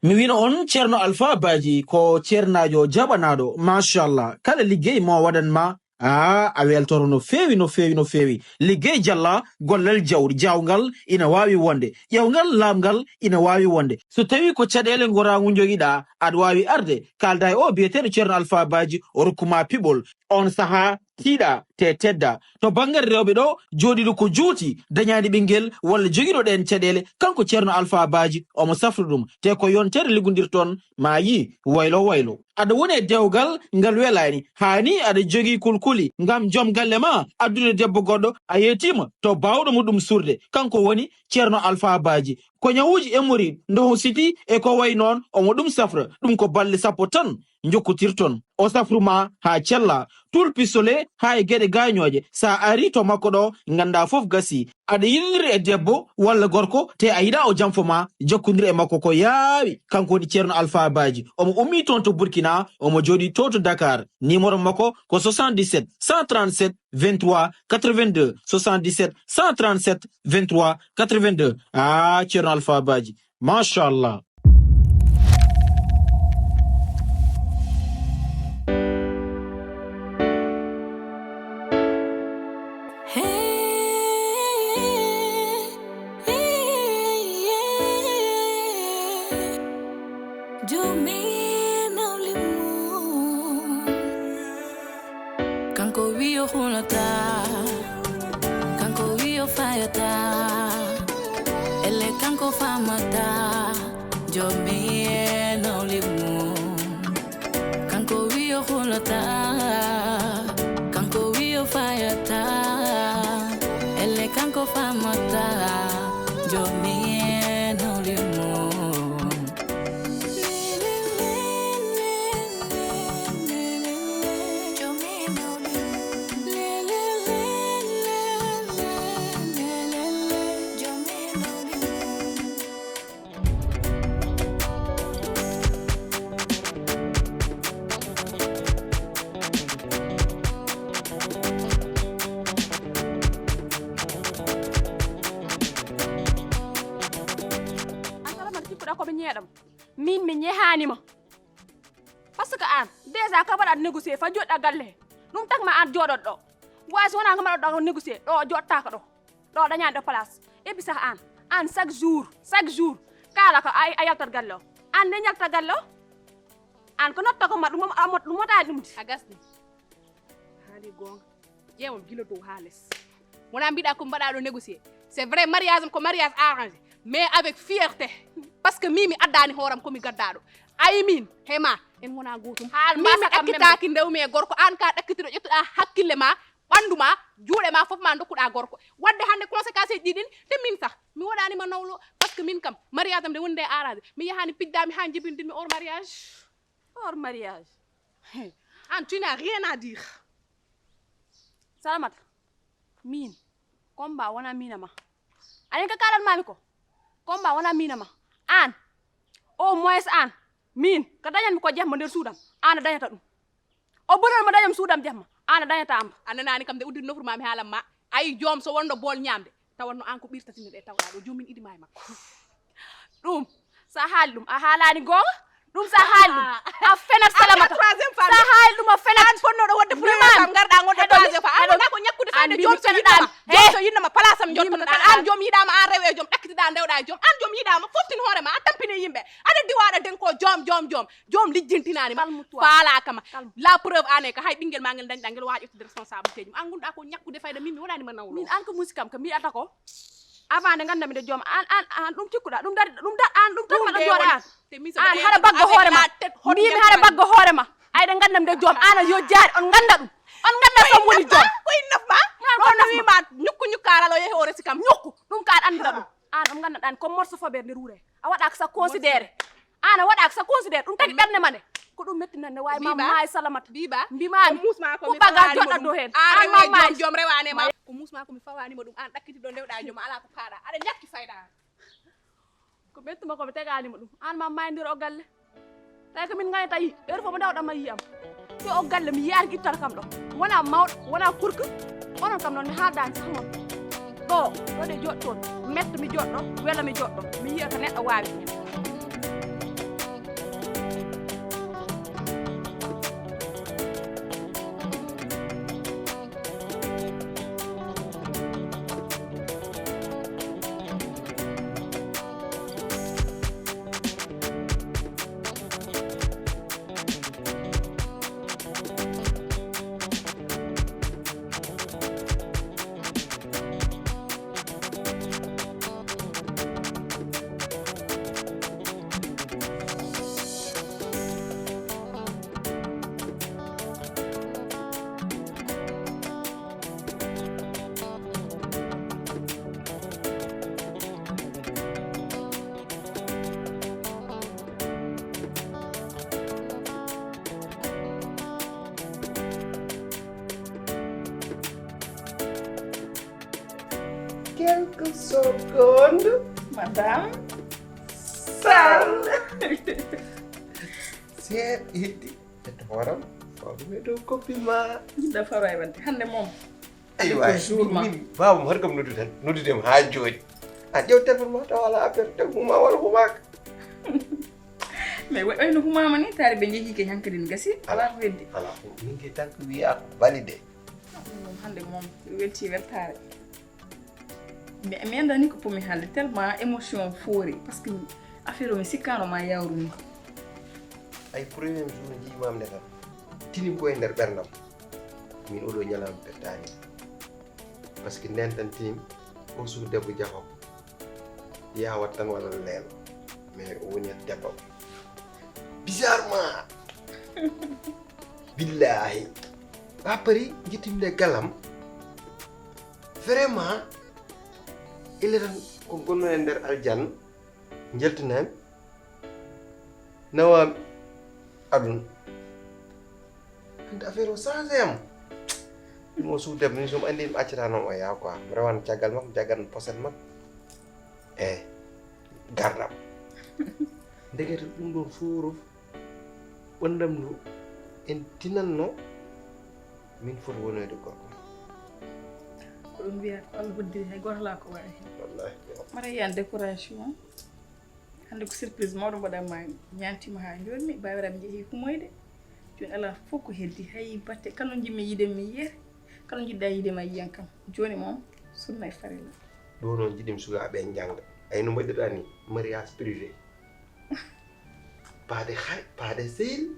mi wino on ceerno alpha baji ko ceernajo jaɓanaɗo machallah kala liggey mo waɗanma a weltoro no fewi liggey jalla gollal jawgal ina wawi wonde ƴewgal lamgal ina wawi wonde so tawi ko caɗele goragu joguiɗa aɗa wawi arde kalda e o biyeteɗo ceerno alpha baji o rokkuma piɓol on saaha tiiɗa te tedda to banggal rewɓe ɗo joɗiɗo ko juuti dañadi ɓinguel walla joguiɗo ɗen caɗele kanko ceerno alpha baji omo safri ɗum te ko yontere liggodirton ma yi waylo aɗa woni e dewgal ngal welani hani aɗa jogui kulkuli ngam joom galle ma addude debbo goɗɗo a yetima to bawɗo muɗum surde kanko woni ceerno alpha baji ko ñawuji emori ndo siti e ko way noon omo ɗum safra ɗum ko balle sappo tan jokkotirton o safruma ha cella tul pistole ha e gueɗe gañoje sa ari to makko ɗo ganda foof gasi aɗa yiɗidiri e debbo walla gorko te a yiɗa o janfoma jokkodiri e makko ko yaawi kanko woni ceerno alpha baji omo ummi toon to burkina omo joɗi to to dakar numéro makko ko 77 137 23 82 77 137 23 82 ceerno alpha baji machallah. Kanko wiyo hulata, kanko wiyo fayata, ele kanko famata, jomi no limu. Kanko wiyo hulata, kanko wiyo fayata, ele kanko famata, jomi no limu. min mi ñehanima parce que an déjà ka baɗa négocier fa joɗɗa galle ɗum tagma an joɗot ɗo way so wona ka mbaɗa ɗo négocier ɗo joɗtaka ɗo dañade place et puis sah an chaque jour kala ko a yaltat galle o an ne ñalta galle o an ko notta ko ma ɗum motani ɗumde a gasni haali gonga ƴeewam gila dow ha less wona mbiɗa ko mbaɗa ɗo négocier c'est vrai mariage ko mariage arrangé mais avec fierté parce que mimi addani horam komi gaddaɗo ayi min hema en wona gotum mimi ɗakkitaki ndewmi e gorko an ka ɗakkitiɗo ƴettuɗa hakkille ma ɓandu ma juuɗe ma foof ma dokkuɗa gorko wadde hande conséquence eji ɗiɗin te min sah mi waɗanima nawlo par ce que min kam mariage am nde wonde arrangé mi yahani piddami ha jibindinmi hors mariage an tu n'as rien à dire salamata min combat wona minama anen ka kalan mami ko combat wona minama an au moins an min ko dañanmi ko jehma nder suudam an a dañata ɗum o ɓural mo dañam suudam jehma an a dañata amba a nanani kam nde uddiri nofrumami haalam ma ayi joom so wonno bool ñamde tawanno an ko ɓirtatinde ɗe tawɗa ɗo jomin iɗima e makko ɗum sa haali ɗum a haalani gonga ɗum sa haali ɗum a fenat salamata sa haali ɗum a fenat an fonnoɗo wadde premier kam garɗa gonɗo troisiéme fois an wona ko ñakkude fayde joom so yiɗama joom so yinnama place am jottoɗa an joom yiɗama an rewe joom ɗakkitiɗa ndewɗa e joom an joom yiɗama foftin hoorema a tampini yimɓe aɗa diwaɗa den ko joom lijjintinanima faalakama la preuve ane ka hay ɓinguel ma ngel dañɗa ngel wawa ƴettude responsabilité jum an gonɗa ko ñakkude fayda min mi waɗanima nawlo min an ko musikam ko mbiɗata ko avant de gandami de joom an ɗum cikkuɗa ɗum dari ɗum an ɗum tan maɗa jooɗa an haɗa baggo hoorema mbimi haɗa baggo hoorema ayɗa gandam de joom an a yo jaari on ganda ɗum on ganda kam woni joom ko innafma on wima ñukkaral o yeehi o resi kam ñukku ɗum ka aɗa andira ɗum an on gandaɗani comme morceau foɓere nder wuure a waɗaka sa considéré an a waɗaka sa considéré ɗum tagi ɓerde ma nde ko ɗum mettinande wawi ma maayi salamata mbimami ko baga joɗɗa dow hen an rewe joom rewanema ko musma komi fawanima ɗum an ɗakkitiɗo ndewɗa joom ala ko paaɗa aɗa ñakki fayda ko ɓettuma komi teganima ɗum an ma maydir o galle tawi ko min gayata yi heure fo mo dawɗama yiyam so o galle mi yiyaki ittata kam ɗo wona mawɗo wona kurka onon kam noon mi haaldani sah moon ɗo de joɗɗon metto mi joɗɗo wella mi joɗɗo mi yiya ko neɗɗo wawi quelques secondes. Madame Sall. C'est itti. Et waram. Fawde do compliment. dafa ray wadde hande moom Ay ko waay jour ma min babu har kam noddu dem ha joni. A jew téléphone ma taw wala affaire te huma wala huma. mais wayno humama ni taari ɓe jeehi ke hankadin gasi ala ko weddi Ala min ke tank wiya validé. moom hande moom welti weltare mi andani ko pomi haalde tellement émotion foori par ce que affaire o mi sikkano ma yawru ni Ay premier jour jiimam ne kam. Tini ko e nder bernam. Min oɗo ñalam pertani. Parce que nden tan tim o suur debbo jaho. Yawat tan wala leel. Mais o woni debbo. Bizarrement. Billahi. Après jitimde galam. Vraiment il est ko gonno e nder aljan jeltinan nawa adun affaire o changé am mo su dem ni som andi accata non o ya quoi vraiment jagal mak jagal posen mak gardam ndegete dum don furu wondam lu en tinanno min foto wonede gorko ko ɗum wiyata ko Allah hoddiri hay goto la ko wawi hen wallahi mara yiyan décoration hande ko surprise mawɗo mbaɗanma ñantima ha joni bawiraɓe jeehi humoyde joni ala fof ko heddi hay batte kala no jimmi yiiden mi yiyete kala no jiɗɗa yiidema yiyan kam joni moom sunna e farilla do non jidim sugaɓe jangga ay no mbaɗirɗa ni mariage privé pas de hay pas de sale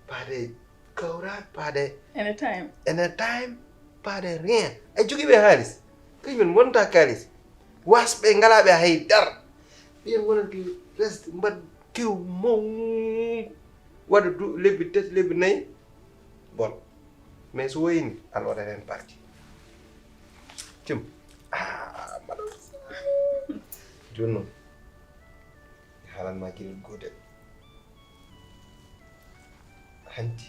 pas de kawrat pas de anytime pas de rien ay jogiiɓe haalis kañumen wonta kalis wasɓe ngalaɓe hay dar ɓen wonanki reste mbad kew mawgu waɗa lebbi tati lebbi nayyi bon mais so woyini ala waɗat hen parti tim mbaɗa joni noon mi haalanma gueɗel gotel hanti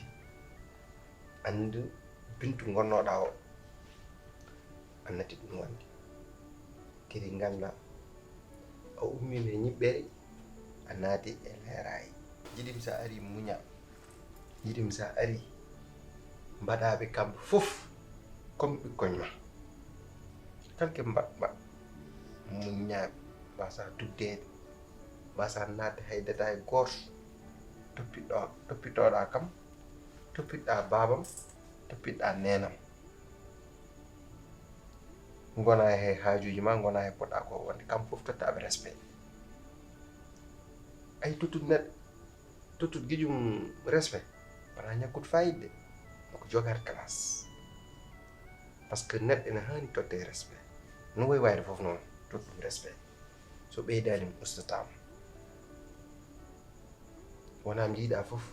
andu bintu gonnoɗa o annati ɗum wandi kadi ganda a ummima e ñiɓɓere a naati e leerayi jiɗim sa ari muña jiɗim sa ari mbaɗaɓe kamɓe fof comme ɓikkoñ ma kalke mbaɗɓa muñaɓe mbasa duddede mbasa nadde hay détail goto toppitoɗa kam toppiɗɗa babam toppiɗɗa nenam gona he hajuji ma gona he poɗɗa ko wonde kam fof tottaɓe respect ay tottude neɗɗo tottude guiƴum respect wona ñakkude fayidde ko jogade classe par ce que neɗɗo ene hani totte respect no woyi wayde fof noon tottude respect so ɓeydanima ustatama wona mi jiiɗa fof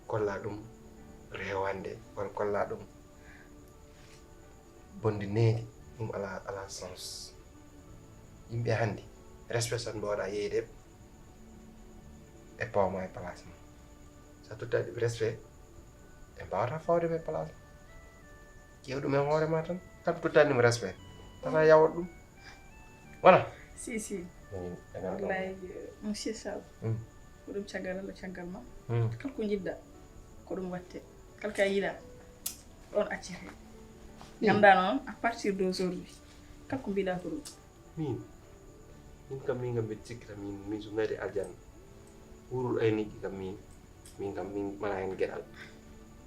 kolla ɗum rewande walla kolla ɗum bonde needi ɗum ala sens yimɓe hannde respect tan mbawɗa yeydeɓe e pawma e place ma sa tottaɗi respect ɓe mbawata fawde e place ƴeew ɗum e hoore ma tan kam tottaɗima respect tata yawat ɗum wona si wallahi monsieur Sall ko ɗum caggal Allah caggal ma kala ko jiɗɗa ko ɗum watte kala ka yiiɗa ɗon accete ganda noon à partir d'aujourd'hui kala ko mbiɗa ko ɗum min kam mbiɗa sikkita min so nari aljanna wurul ayniji kam min kam min mala hen gueɗal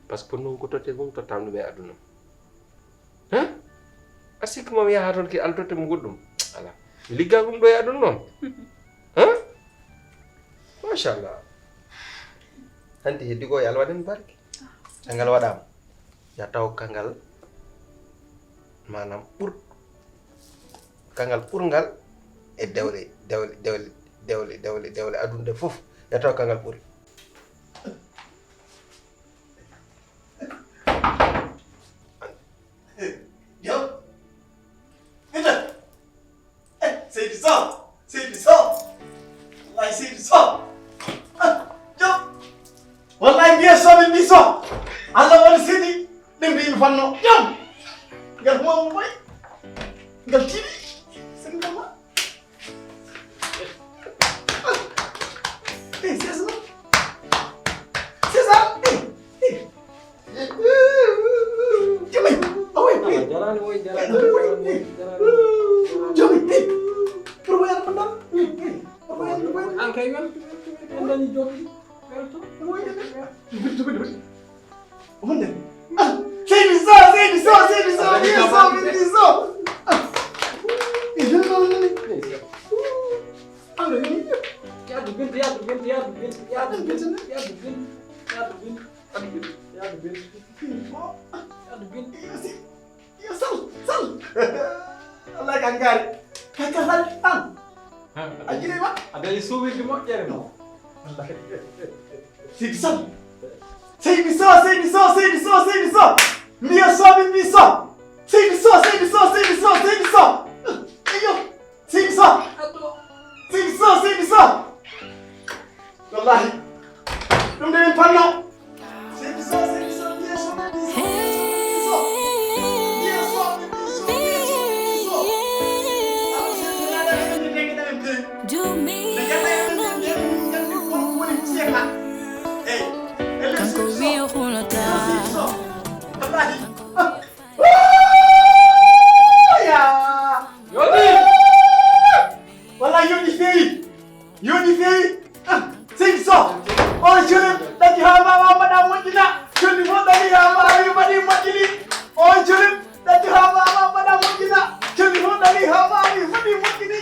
par ce que noon ko totte fof tottam ɗum e aduna a sikki mami yaha toon ke ala totte mo goɗɗum ala mi ligga ɗum ɗo e aduna noon machallah hanti heddi ko yo Allah waɗen barke kangal waɗama ya taw kangal manam kangal ɓurgal e dewle adunde fof ya taw kangal ɓuri yo ita Seydi Sow wallahi Seydi Sow yo wallahi mbiya soɓe mbi so Allah waɗa seeɗi ɗe mbimi fanno yo ngal momo boy ngal tiiɗi an kay welto en dañi jomdi welto wonde Seydi So Allah kan gari kaka hal tan ajire ma adali suwirde moƴƴere no Seydi So mbiya soɓe mbi so Seydi So eyo Seydi So wallahi ɗum de min panno Seydi So mbiya soɓe mbi so Yoni feyi Seydi So on jeune daki ha mama mbaɗa moƴƴina joni fof daki ha mami mbaɗi moƴƴini on jeune daki ha mama mbaɗa moƴƴina joni fof daki ha mami mbaɗi moƴƴini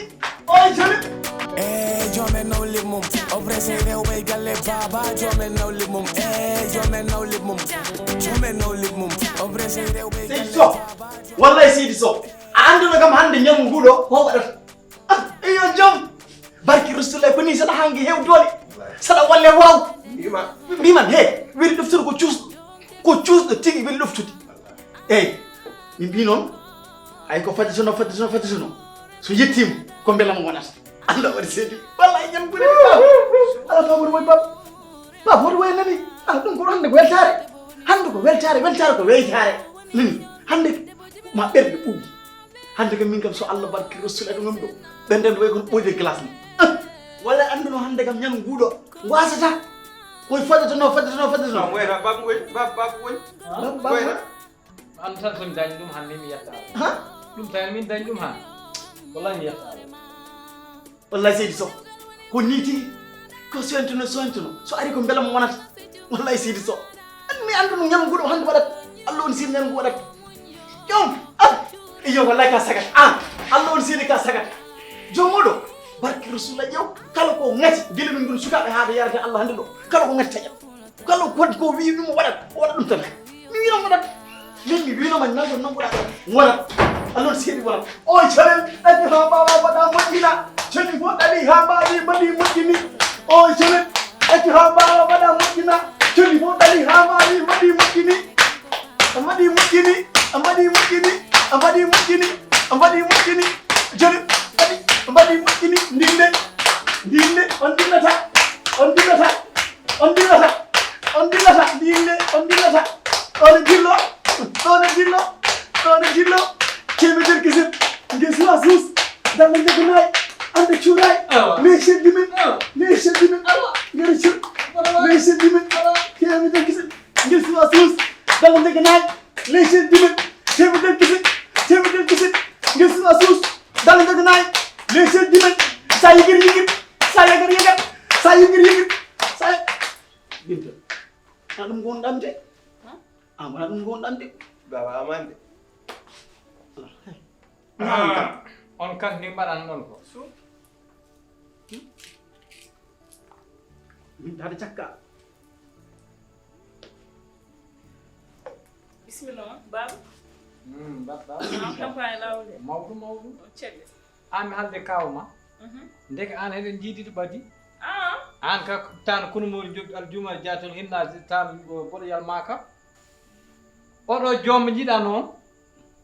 on jeune jomen nawli mum o pressé rewɓe galle baba jomen nawli mum jomen nawli mum o pressé rewɓe Seydi So wallahi Seydi So a anduno kam hande ñamu nguɗo ho waɗata eyo joom barki Rasulullah ko ni saɗa hangi hewdode saɗa walle waw mbiman he weli ɗoftude ko cuusɗo tigi weli ɗoftude eyyi min mbi noon hay ko faditono so yettima ko beelama wonata Allah waɗi Seydi wallahi ñam gude ala famori woy bab woto woy nani ɗum ko hande ko weltare ko weytare nani hande ma ɓerde ɓuuɓi hande kam min kam so Allah barki Rasulullah ɗo gam ɗo ɓenden way kono ɓoyde glace ni walla anduno hande kam ñan nguuɗo wasata koye fadetono moyta bab woy an tan somi dañi ɗum hande mi yetta ɗum tawani min dañi ɗum han wallahi mi yetta wallahi Seydi So ko ni tigi ko soyntuno so ari ko beelama wonata wallahi Seydi So mi anduno ñam nguuɗo hande waɗat Allah on sir ñan ngu waɗat ƴom iyo wallahi ka sagat Allah on siri ka sagat jomoɗo barki Rasulullah ƴew kala ko ngati gila min goni sukaɓe haade yarate Allah hande ɗo kala ko ngati taƴat kala ko wi ɗum waɗat o waɗa ɗum tan mi wino waɗat min mi winoma nago nanguɗa waɗat Allah on siri waɗat o caren ɗaɗi ha mbawa mbaɗa moƴƴina coni fof ɗaɗi ha mbawi mbaɗi moƴƴini o caren ɗaɗi ha mbawa mbaɗa moƴƴina coni fof ɗaɗi ha mbawi mbaɗi moƴƴini mbaɗi moƴƴini joni mbaɗi moƴƴini ndinde on dillata ndinde on dillata ɗone dillo temedere keset nge suwa sus dalla jegonayi ande cuuray mais seddi men ngere cur mais seddi men temedere keset nge suwa sus dalla jegonayi les seddi men temedere keset nge suwa sus dalla jegonayi les seddi men sa yigir binta na ɗum gonɗam de amana ɗum gonɗam de baba amande on kan ni mbaɗan ɗon ko min hade cakka bismillah baba mbaɗɗa campagne lawde mawɗum celle an mi halde kawma ndeke an heɗen jiiɗiɗo ɓadi Ah. An ka tan kuno mo aljuma jaatul hinna tan boɗoyal maka oɗo joom jiiɗa noon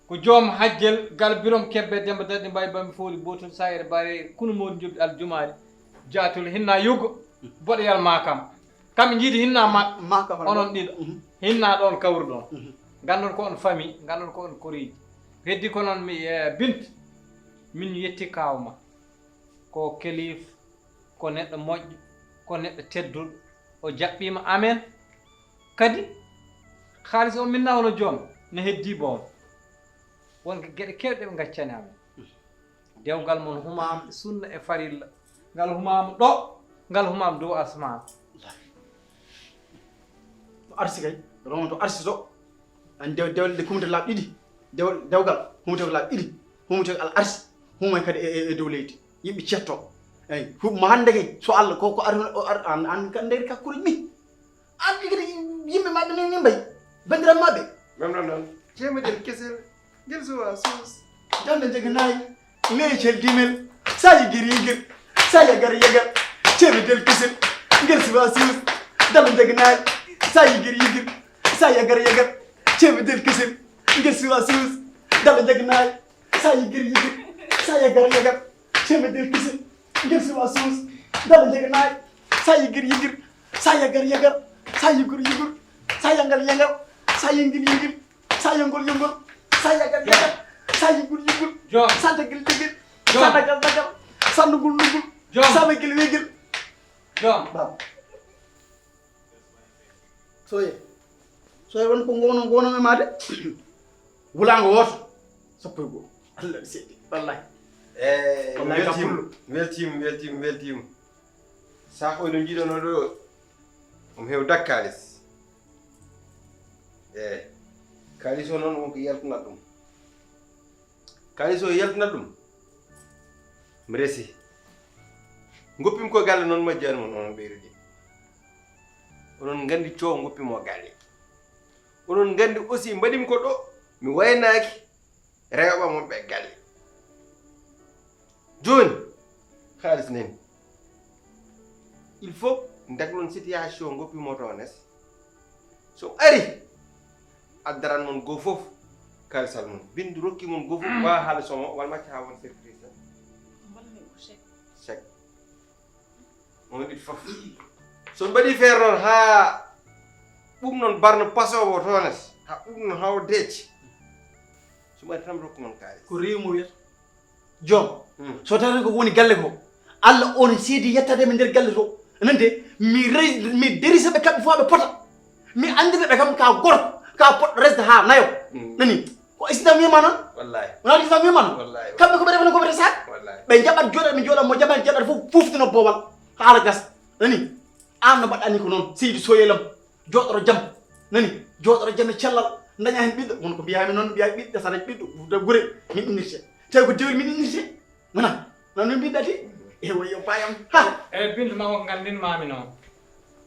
ko joom hajjel gal birom kebbe demba dadde mbay bami fooli botol sayre bare kuno mo jobdi aljumari jaatul hinna yugo boɗoyal makam kam jiidi hinna makam onon ɗiɗo hinna ɗon kawru ɗon gandon ko on famille gandon ko on koriji heddi ko noon mi bint min yetti kawma ko kelif ko neɗɗo moƴƴo ko neɗɗo tedduɗo o jaɓɓima amen kadi haalis o min nawno joom ne heddi boon wonko geɗe kewɗe ɓe gaccani amen dewgal mon humama sunna e farilla ngal humama ɗo ngal humam dow asma arsi kay ron to arsi to an dewle de kumte lab didi dewgal humte lab didi humte al arsi humay kadi e dow leydi yimɓe cetto eyi mo hannde kay so Allah ko an kan nder kakkuri mi an kadi yimɓe maɓɓe ni mbay bandiran maɓɓe non temedel kesel ngel suwa sos jande jeganayi leycel dimel sayi girigir saya gar yagar temedel kesel ngel suwa sos dande jeganayi sayi girigir saya gar yagar temedel kesel ngel suwa sos dande jeganayi sayi girigir saya gar yagar temedel kesel ngel suwa sos dande jeganayi sayi girigir saya gar yagar sayi girigir saya gar yagar sayi girigir saya ngol yongol saya gar yagar sayi girigir Jom santa gil digil santa gal dagal sandu gul nugul sama gil wegil Jom bab soye won ko ngono me made wulango woto sappo go Allah sedi wallahi weltima sako no jiidono ɗo hew dakkalis kalis o noon wonko yaltunat ɗum kalis o yaltunat ɗum mi resi goppimi ko galle noon majjani mon onon ɓeyrude onon gandi coow goppimo galle onon gandi aussi mbaɗimi ko ɗo mi waynaki rewɓe mon ɓe galle joni halis nani il faut daglon situation goppimo tones so ari addaran mon go fof kalisal mon bindu rokki mon go fof wa haala somo wal macca ha won surprise chèque on dit fof so mbaɗi feere noon ha ɓum noon barno pasowo tones ha ɓum noon hawo deeci so mbaɗi tan rokki mon kalis ko rewi mo wiyata joom so tawni ko woni galle ko Allah on seedi yettade mi nder galle to nande mi derisa ɓe kamɓe fof ɓe pota mi andira ɓe kam ka gorko ka poɗɗo resde ha nayo nani ko islam wima noon wallahi wona islam wima noon kamɓe koɓe refani koɓe resade ɓe jaɓat joɗat mi joɗat mo jaɓat jaɓat fof fuftino boowal haala gas nani an no mbaɗɗani ko noon seydi soyelam joɗoro jaam nani joɗoro jaam e cellal daña hen ɓiɗɗo won ko mbiyami noon mbiya ɓiɗɗo sa dañ ɓiɗɗo gure min innirte tawi ko dewli min innirte wona non no mbiɗɗati e woyo bayam ha eyyi bintu ma ko gandinmami noon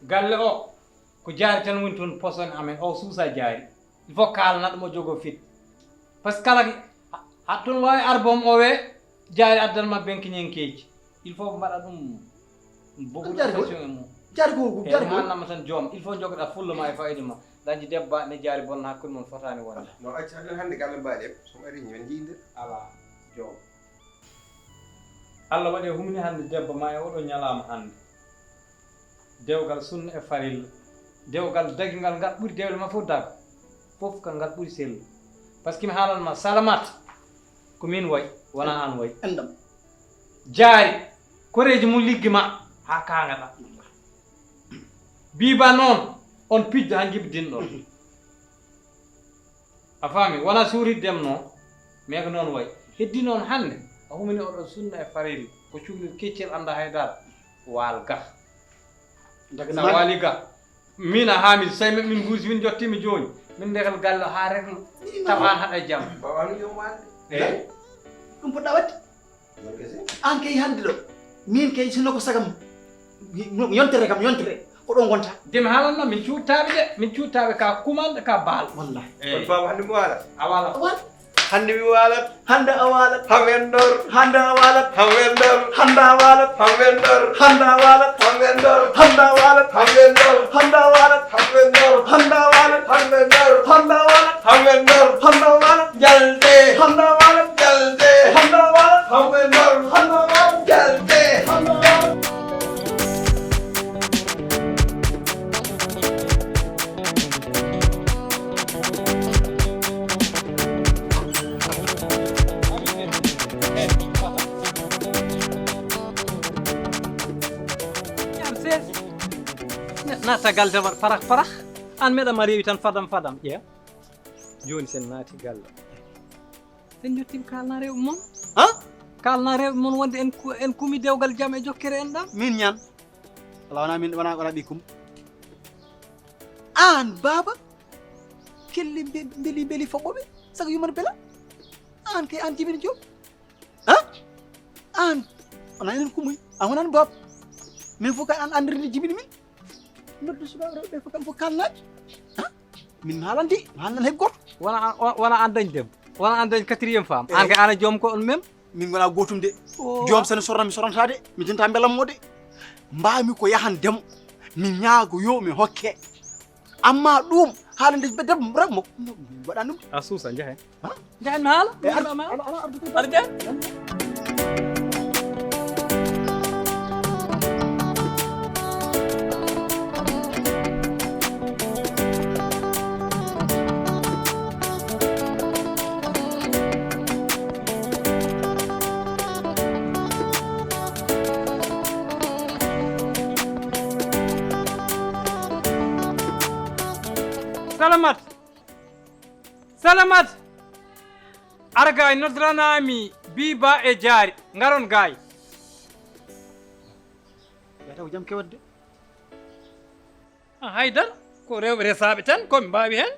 galle o ko jaari tan woni toon posone amen o suusa jaari il faut kalana ɗum o jogo fit par ce que kala ha toon wawi arbom o we jaari addanma benkiñenkeji il faut mbaɗa ɗum boɓuɗation e mum jaari ko hannama tan joom il faut jogoɗa fulla ma e fayida ma dañi debba ne jaari bonna hakkude mon fotani wonde no acci hande galle mbaɗi somo ari min jiidir ala joom Allah waɗi humni hande debbo ma e oɗo ñalama hande dewgal sunna e farilla dewgal dagingal ngal ɓuuri dewle ma fof daga fof ka ngal ɓuuri sellu par ce que mi haalanma salamat ko min way wona an way endam jaari koreji mum liggi ma ha kagaɗa biba noon on pijjo han jibidinɗon a faami wona suuriddem noon mais ko noon way heddi noon hande a humini oɗo sunna e farilla ko cuhlel keccel anda haydara waal ga sa waali ga min a haami so tawi min guusi min jottimi joni min ndekal galle ha reglo tawan haɗa jaam bawani yo wande eyi ɗum poɗɗa wadde an kay hande ɗo min kay sinno ko sagam yontere kam yontere ko ɗo gonta demi haalanno min cuuttaɓe ka kumande ka baal wallahi on baba hande mi walat a wala hande mi walat hande a walat ha wendor hande a walat ha wendor hande a walat ha wendor hande a walat ha wendor hande a walat ha wendor hande a walat ha wendor hande a walat ha wendor hande a walat ha wendor hande a walat jalde hande a walat jalde hande a walat ha wendor hande a walat jalde hande a walat natta galle waɗ parak an meɗama rewi tan fadam ƴeew joni sen naati galle sen jottima kalna rewɓe moon ha kalna rewɓe moon wonde en kumi dewgal jaam e jokkere en ɗam min ñan ala min wana bikum an baba kelli beli foɓɓoɓe sago yumata bela an kay an jibini joom an ona enen kumuy an wonani baba min fof kay an andirde jibini min noddu sukaɓe rewɓe fof kam fof kalnaɓe min haalandi haalnan hay goto wona an dañ dem wona an dañ 4e femme an kay ana joom ko on même min gona gotum de joom sene sorna mi sornata de mi jinta belammo de mbami ko yahandemo mi ñaago yo mi hokke amma ɗum haalande ɓe debbo rek mo waɗa ɗum a suusa jahen jahen mi haala aɗa jahen salamat argay nodranami biba e jaari ngaron gaay taw jam kewadde haydar ko rewɓe resaɓe tan koɓe mbawi hen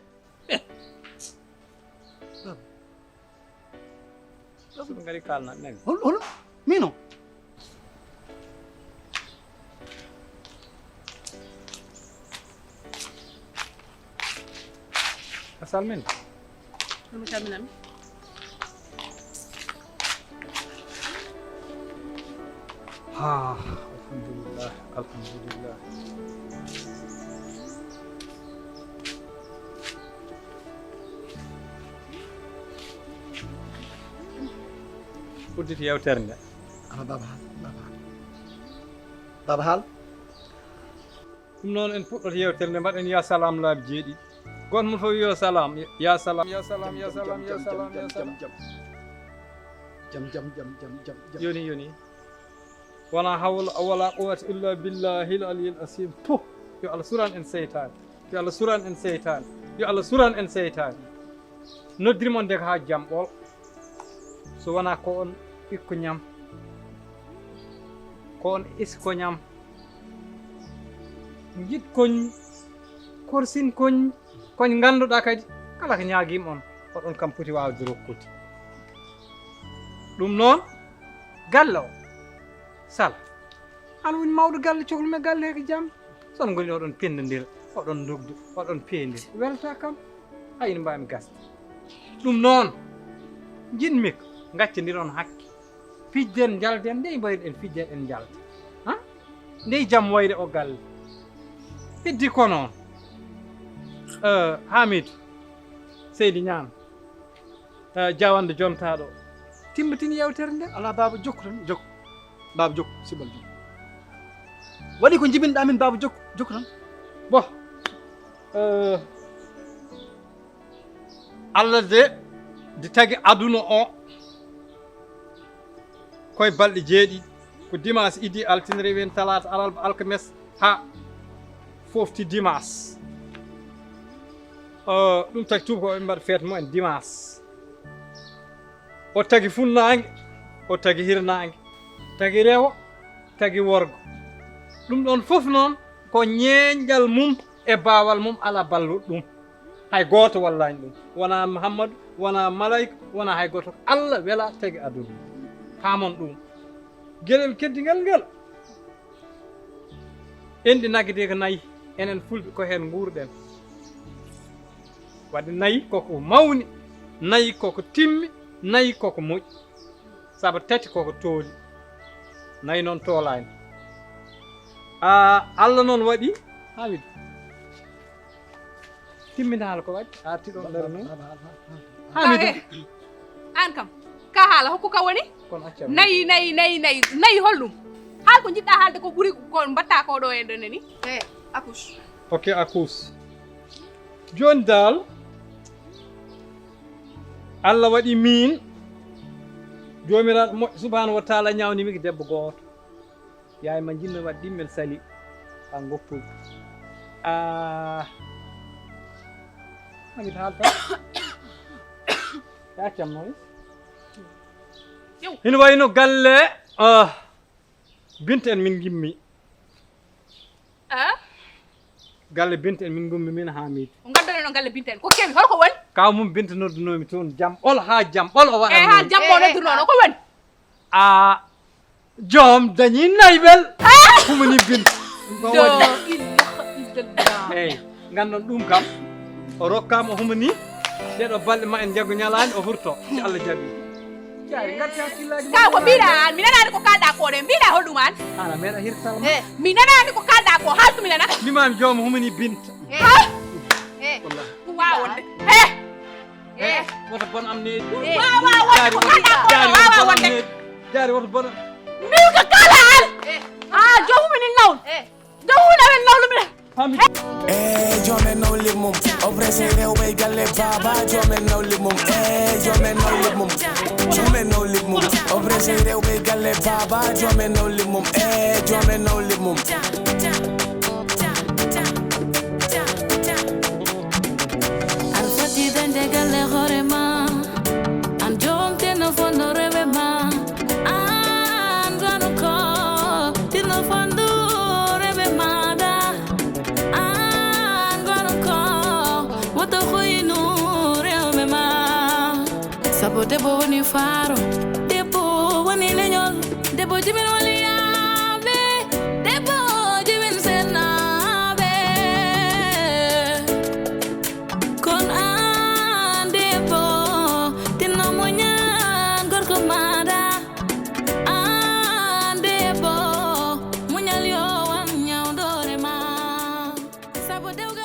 so ngari kalna nani holo mino asalmin ɗum calminami alhamdulillah alhamdulillah udditi yewtere nde ama baba haal ɗum noon en puɗɗoto yewtere nde mbaɗen ya salam laabi jeeɗiɗi gon mo fof yo salam ya salam ya salam ya salam ya salam ya salam jam yoni wona hawla wala quwwata illa billahi al aliyyil asim puh yo Allah suran en seytane yo Allah suran en seytane yo Allah suran en seytane noddirmon de ko ha jam ɓol so wona ko on ɓikko ñam ko on isko ñam jiɗ koñ korsin koñ koñ ganduɗa kadi kala ko ñaaguima on oɗon kam poti wawde rokkude ɗum noon galle o sala an woni mawɗo galle cohlume galle heko jaam son goni oɗon pendodira oɗon dogdu oɗon peendir welta kam hayno mbami gasde ɗum noon jinmi ko gaccodiron hakke fijden jalden nde mbayruɗen fijden en jalda nde jaam wayre o galle heddi ko noon Hamidou Seydi Ñaan jawande jontaɗo timmitini yewtere nde ala baba jokku tan jokku baba jokku sibal jokku waɗi ko jibinɗa min baba jokku tan bo Allah de tagi aduna o koye balɗe jeeɗiɗi ko dimanche idi altine rewen talata alarba alkames ha fofti dimanche ɗum tagi tubakoɓe mbaɗa feete mumen dimanche o tagi funnague o tagi hirnague tagi rewo tagi worgo ɗum ɗon fof noon ko ñeeñƴal mum e bawal mum ala balluɗo ɗum hay goto wallani ɗum wona Mouhammadou wona malayika wona hay goto Allah wela tagi aduna pamon ɗum gueɗel keddigal ngel enɗi nagge de ko nayyi enen fulɓe ko hen guurɗen wadde nayyi koko mawni nayyi koko timmi nayyi koko moƴƴi saabu tati koko tooli nayyi noon toolani Allah noon waɗi Hamidou timminala ko waɗi artiɗo nder noon Hamidou an kam ka haala hokku ka woni kono accam nayi hollum haal ko jiɗɗa haalde ko ɓuuri ko mbatta ko ɗo e ɗone ni accouche ok accouche joni dal Allah waɗi min jomiraɗo moƴƴo subhanahu wa taala ñawnimi ko debbo goto yaay ma jinno waɗ ɗimmel sali ha goppude Hamidou haalta yaccam noon hino wayno galle Binta en min gimmi galle Binta en min gummi min Hamid ngaddane no galle Binta en ko kewi holko woni kaw mum Binta noddunomi toon jam ol ha jam ol o waɗa ha jam mo noddunono ko woni joom dañi naybel humani Binta ko waɗi eyyi gandon ɗum kam o rokkama humani ɗeɗo balɗe ma en jaggo ñalani o hurto si Allah jaaɓi jari garti hakkillaji ka ko mbiɗa an mi nanani ko kalɗa ko de mbiɗa hoɗum an ana meeɗa hirtala mi nanani ko kalɗa ko haltu mi nana mbimami joom humani Binta wawa wonde woto bon am needi wawa wonde ko kalɗa ko wawa wonde jari woto bon min ko kala an joom humani lawn dawuna men lawlumne Jomen no live mum oppressé rewɓe galle baba jomen no live mum jomen no live mum jomen no live mum oppressé rewɓe galle baba jomen no live mum jomen no live mum aɗa foti dande galle hoore ma an jomte no fonno rewe ma an dwanu ko tino fondu rewe maɗa Sabo debo woni faro, debo woni leñol, debo jimin wali yabe, debo jimin senabe. Kon an debo, tinno muñan gorko mada. An debo, muñal yo wan ñawdore ma. Sabo debo